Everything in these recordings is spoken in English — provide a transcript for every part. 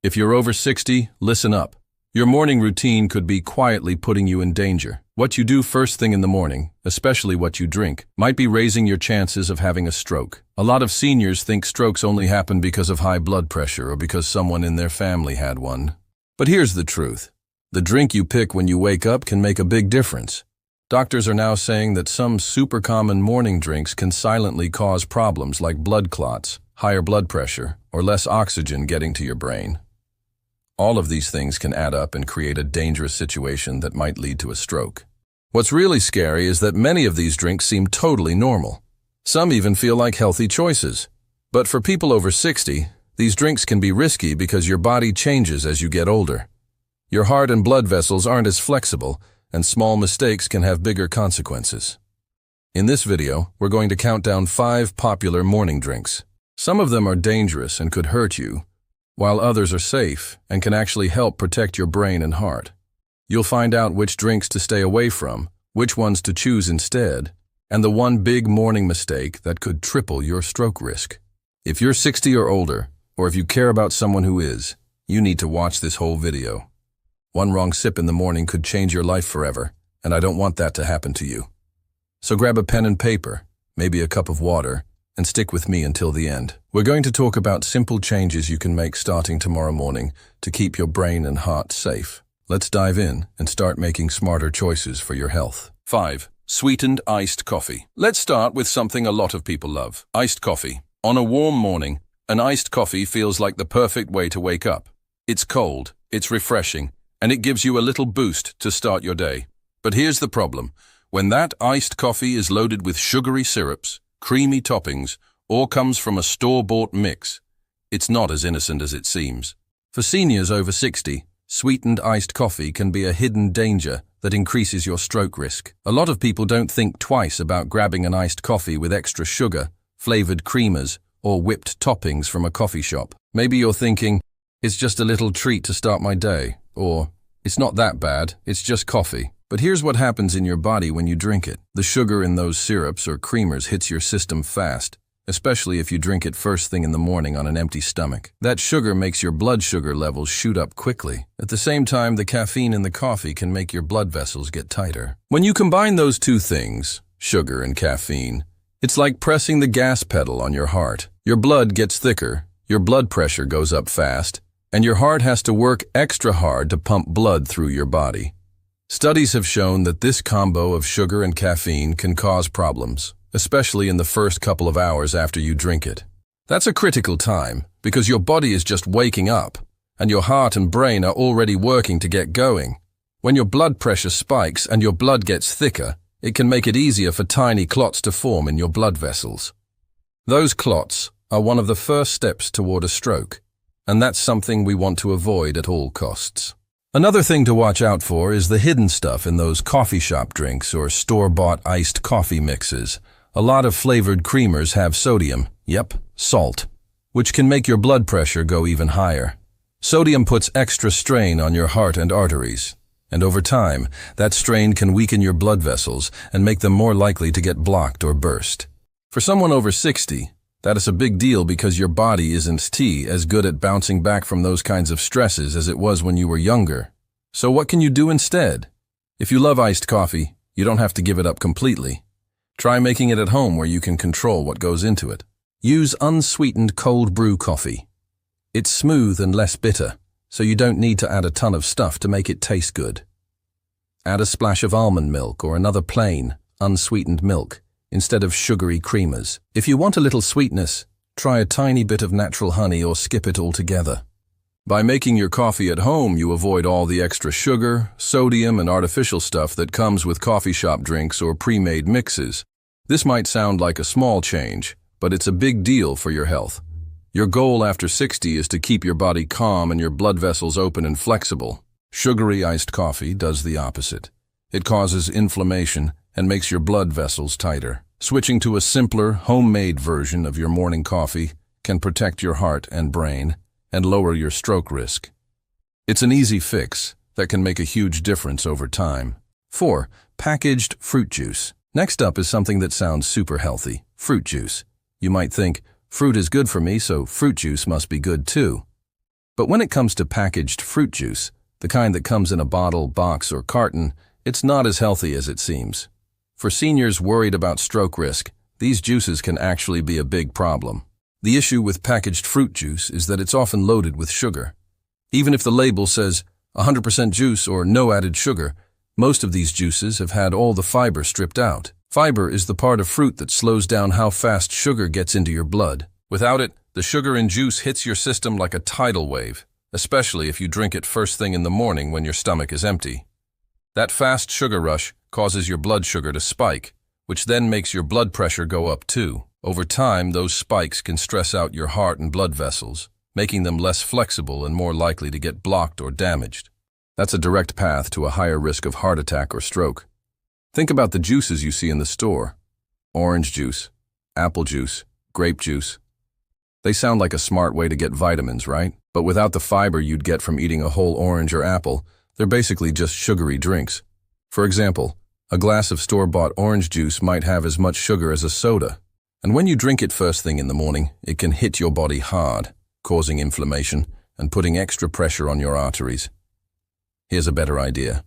If you're over 60, listen up. Your morning routine could be quietly putting you in danger. What you do first thing in the morning, especially what you drink, might be raising your chances of having a stroke. A lot of seniors think strokes only happen because of high blood pressure or because someone in their family had one. But here's the truth. The drink you pick when you wake up can make a big difference. Doctors are now saying that some super common morning drinks can silently cause problems like blood clots, higher blood pressure, or less oxygen getting to your brain. All of these things can add up and create a dangerous situation that might lead to a stroke. What's really scary is that many of these drinks seem totally normal. Some even feel like healthy choices. But for people over 60, these drinks can be risky because your body changes as you get older. Your heart and blood vessels aren't as flexible, and small mistakes can have bigger consequences. In this video, we're going to count down 5 popular morning drinks. Some of them are dangerous and could hurt you, while others are safe and can actually help protect your brain and heart. You'll find out which drinks to stay away from, which ones to choose instead, and the one big morning mistake that could triple your stroke risk. If you're 60 or older, or if you care about someone who is, you need to watch this whole video. One wrong sip in the morning could change your life forever, and I don't want that to happen to you. So grab a pen and paper, maybe a cup of water, and stick with me until the end. We're going to talk about simple changes you can make starting tomorrow morning to keep your brain and heart safe. Let's dive in and start making smarter choices for your health. 5. Sweetened iced coffee. Let's start with something a lot of people love. Iced coffee. On a warm morning, an iced coffee feels like the perfect way to wake up. It's cold, it's refreshing, and it gives you a little boost to start your day. But here's the problem. When that iced coffee is loaded with sugary syrups, creamy toppings, or comes from a store-bought mix, it's not as innocent as it seems. For seniors over 60, sweetened iced coffee can be a hidden danger that increases your stroke risk. A lot of people don't think twice about grabbing an iced coffee with extra sugar, flavored creamers, or whipped toppings from a coffee shop. Maybe you're thinking, it's just a little treat to start my day, or it's not that bad, it's just coffee. But here's what happens in your body when you drink it. The sugar in those syrups or creamers hits your system fast, especially if you drink it first thing in the morning on an empty stomach. That sugar makes your blood sugar levels shoot up quickly. At the same time, the caffeine in the coffee can make your blood vessels get tighter. When you combine those two things, sugar and caffeine, it's like pressing the gas pedal on your heart. Your blood gets thicker, your blood pressure goes up fast, and your heart has to work extra hard to pump blood through your body. Studies have shown that this combo of sugar and caffeine can cause problems, especially in the first couple of hours after you drink it. That's a critical time because your body is just waking up, and your heart and brain are already working to get going. When your blood pressure spikes and your blood gets thicker, it can make it easier for tiny clots to form in your blood vessels. Those clots are one of the first steps toward a stroke, and that's something we want to avoid at all costs. Another thing to watch out for is the hidden stuff in those coffee shop drinks or store-bought iced coffee mixes. A lot of flavored creamers have sodium, salt, which can make your blood pressure go even higher. Sodium puts extra strain on your heart and arteries, and over time, that strain can weaken your blood vessels and make them more likely to get blocked or burst. For someone over 60, that is a big deal because your body isn't as good at bouncing back from those kinds of stresses as it was when you were younger. So what can you do instead? If you love iced coffee, you don't have to give it up completely. Try making it at home where you can control what goes into it. Use unsweetened cold brew coffee. It's smooth and less bitter, so you don't need to add a ton of stuff to make it taste good. Add a splash of almond milk or another plain, unsweetened milk, instead of sugary creamers. If you want a little sweetness, try a tiny bit of natural honey or skip it altogether. By making your coffee at home, you avoid all the extra sugar, sodium, and artificial stuff that comes with coffee shop drinks or pre-made mixes. This might sound like a small change, but it's a big deal for your health. Your goal after 60 is to keep your body calm and your blood vessels open and flexible. Sugary iced coffee does the opposite. It causes inflammation and makes your blood vessels tighter. Switching to a simpler, homemade version of your morning coffee can protect your heart and brain and lower your stroke risk. It's an easy fix that can make a huge difference over time. 4. Packaged fruit juice. Next up is something that sounds super healthy, fruit juice. You might think, fruit is good for me, so fruit juice must be good too. But when it comes to packaged fruit juice, the kind that comes in a bottle, box, or carton, it's not as healthy as it seems. For seniors worried about stroke risk, these juices can actually be a big problem. The issue with packaged fruit juice is that it's often loaded with sugar. Even if the label says 100% juice or no added sugar, most of these juices have had all the fiber stripped out. Fiber is the part of fruit that slows down how fast sugar gets into your blood. Without it, the sugar in juice hits your system like a tidal wave, especially if you drink it first thing in the morning when your stomach is empty. That fast sugar rush causes your blood sugar to spike, which then makes your blood pressure go up too. Over time, those spikes can stress out your heart and blood vessels, making them less flexible and more likely to get blocked or damaged. That's a direct path to a higher risk of heart attack or stroke. Think about the juices you see in the store. Orange juice, apple juice, grape juice. They sound like a smart way to get vitamins, right? But without the fiber you'd get from eating a whole orange or apple, they're basically just sugary drinks. For example, a glass of store-bought orange juice might have as much sugar as a soda. And when you drink it first thing in the morning, it can hit your body hard, causing inflammation and putting extra pressure on your arteries. Here's a better idea.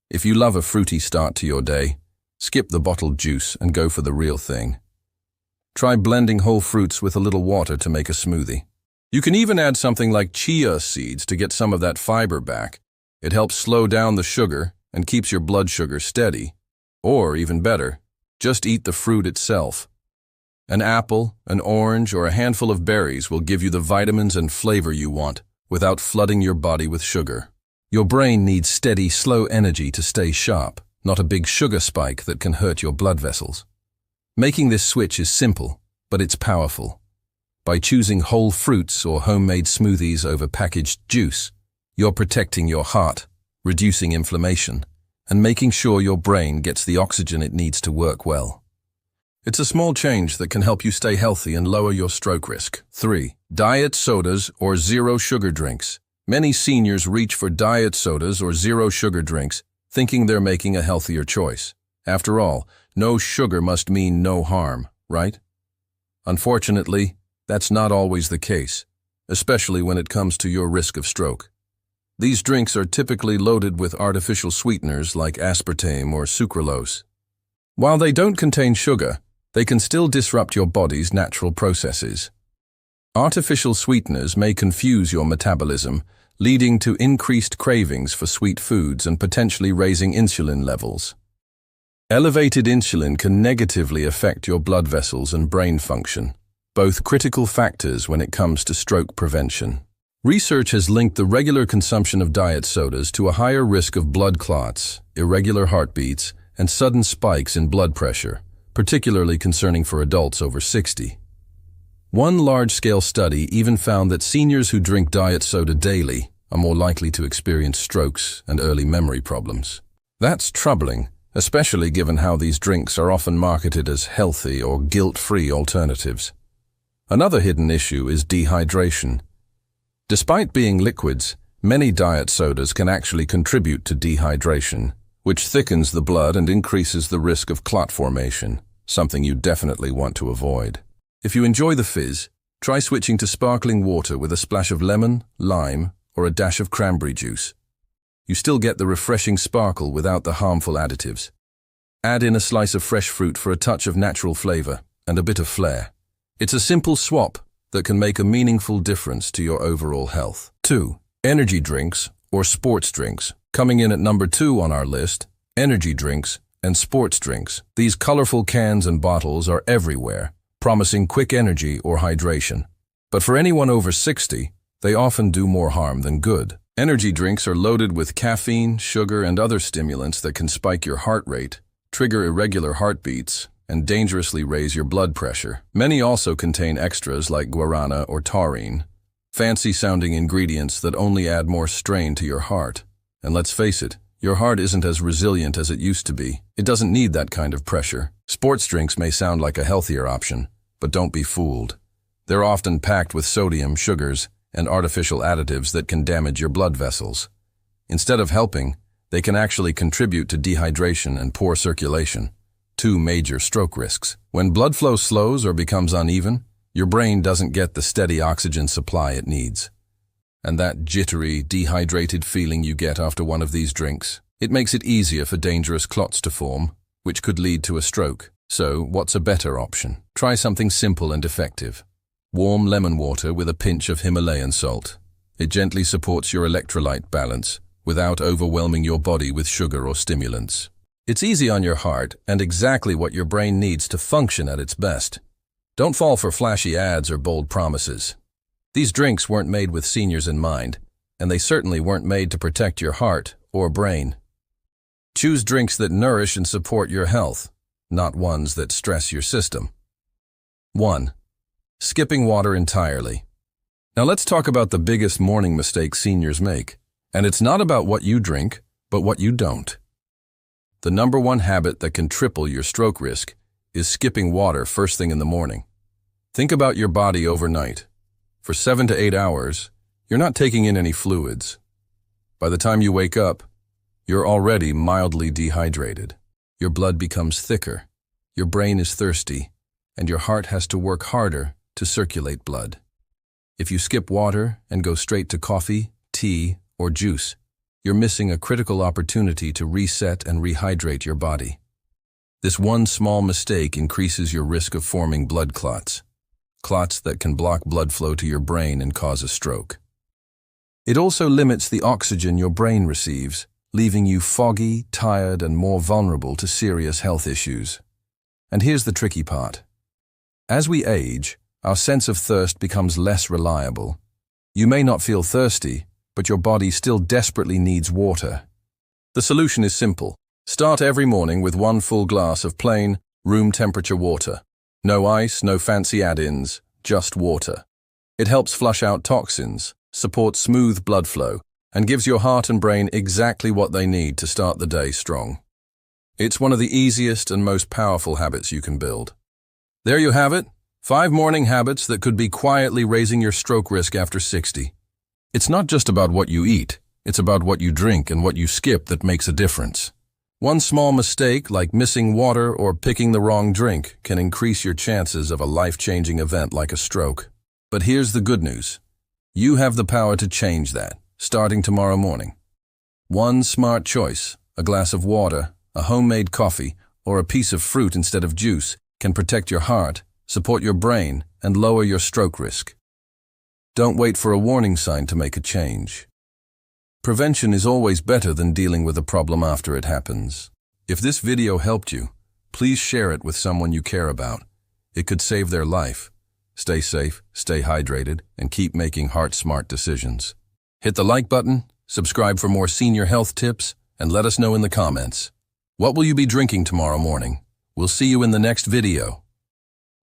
If you love a fruity start to your day, skip the bottled juice and go for the real thing. Try blending whole fruits with a little water to make a smoothie. You can even add something like chia seeds to get some of that fiber back. It helps slow down the sugar and keeps your blood sugar steady. Or, even better, just eat the fruit itself. An apple, an orange, or a handful of berries will give you the vitamins and flavor you want without flooding your body with sugar. Your brain needs steady, slow energy to stay sharp, not a big sugar spike that can hurt your blood vessels. Making this switch is simple, but it's powerful. By choosing whole fruits or homemade smoothies over packaged juice, you're protecting your heart, reducing inflammation, and making sure your brain gets the oxygen it needs to work well. It's a small change that can help you stay healthy and lower your stroke risk. 3. Diet sodas or zero sugar drinks. Many seniors reach for diet sodas or zero sugar drinks, thinking they're making a healthier choice. After all, no sugar must mean no harm, right? Unfortunately, that's not always the case, especially when it comes to your risk of stroke. These drinks are typically loaded with artificial sweeteners like aspartame or sucralose. While they don't contain sugar, they can still disrupt your body's natural processes. Artificial sweeteners may confuse your metabolism, leading to increased cravings for sweet foods and potentially raising insulin levels. Elevated insulin can negatively affect your blood vessels and brain function, both critical factors when it comes to stroke prevention. Research has linked the regular consumption of diet sodas to a higher risk of blood clots, irregular heartbeats, and sudden spikes in blood pressure, particularly concerning for adults over 60. One large-scale study even found that seniors who drink diet soda daily are more likely to experience strokes and early memory problems. That's troubling, especially given how these drinks are often marketed as healthy or guilt-free alternatives. Another hidden issue is dehydration. Despite being liquids, many diet sodas can actually contribute to dehydration, which thickens the blood and increases the risk of clot formation, something you definitely want to avoid. If you enjoy the fizz, try switching to sparkling water with a splash of lemon, lime, or a dash of cranberry juice. You still get the refreshing sparkle without the harmful additives. Add in a slice of fresh fruit for a touch of natural flavor and a bit of flair. It's a simple swap that can make a meaningful difference to your overall health. 2. Energy drinks or sports drinks. Coming in at number 2 on our list, energy drinks and sports drinks. These colorful cans and bottles are everywhere, promising quick energy or hydration. But for anyone over 60, they often do more harm than good. Energy drinks are loaded with caffeine, sugar, and other stimulants that can spike your heart rate, trigger irregular heartbeats, and dangerously raise your blood pressure. Many also contain extras like guarana or taurine, fancy-sounding ingredients that only add more strain to your heart. And let's face it, your heart isn't as resilient as it used to be. It doesn't need that kind of pressure. Sports drinks may sound like a healthier option, but don't be fooled. They're often packed with sodium, sugars, and artificial additives that can damage your blood vessels. Instead of helping, they can actually contribute to dehydration and poor circulation, 2 major stroke risks. When blood flow slows or becomes uneven, your brain doesn't get the steady oxygen supply it needs. and that jittery, dehydrated feeling you get after one of these drinks. It makes it easier for dangerous clots to form, which could lead to a stroke. So, what's a better option? Try something simple and effective. Warm lemon water with a pinch of Himalayan salt. It gently supports your electrolyte balance without overwhelming your body with sugar or stimulants. It's easy on your heart and exactly what your brain needs to function at its best. Don't fall for flashy ads or bold promises. These drinks weren't made with seniors in mind, and they certainly weren't made to protect your heart or brain. Choose drinks that nourish and support your health, not ones that stress your system. 1. Skipping water entirely. Now let's talk about the biggest morning mistake seniors make. And it's not about what you drink, but what you don't. The number one habit that can triple your stroke risk is skipping water first thing in the morning. Think about your body overnight. For 7 to 8 hours, you're not taking in any fluids. By the time you wake up, you're already mildly dehydrated. Your blood becomes thicker, your brain is thirsty, and your heart has to work harder to circulate blood. If you skip water and go straight to coffee, tea, or juice, you're missing a critical opportunity to reset and rehydrate your body. This one small mistake increases your risk of forming blood clots that can block blood flow to your brain and cause a stroke. It also limits the oxygen your brain receives, leaving you foggy, tired, and more vulnerable to serious health issues. And here's the tricky part. As we age, our sense of thirst becomes less reliable. You may not feel thirsty, but your body still desperately needs water. The solution is simple. Start every morning with 1 full glass of plain, room-temperature water. No ice, no fancy add-ins, just water. It helps flush out toxins, supports smooth blood flow, and gives your heart and brain exactly what they need to start the day strong. It's one of the easiest and most powerful habits you can build. There you have it, 5 morning habits that could be quietly raising your stroke risk after 60. It's not just about what you eat, it's about what you drink and what you skip that makes a difference. One small mistake, like missing water or picking the wrong drink, can increase your chances of a life-changing event like a stroke. But here's the good news. You have the power to change that, starting tomorrow morning. One smart choice, a glass of water, a homemade coffee, or a piece of fruit instead of juice, can protect your heart, support your brain, and lower your stroke risk. Don't wait for a warning sign to make a change. Prevention is always better than dealing with a problem after it happens. If this video helped you, please share it with someone you care about. It could save their life. Stay safe, stay hydrated, and keep making heart-smart decisions. Hit the like button, subscribe for more senior health tips, and let us know in the comments. What will you be drinking tomorrow morning? We'll see you in the next video.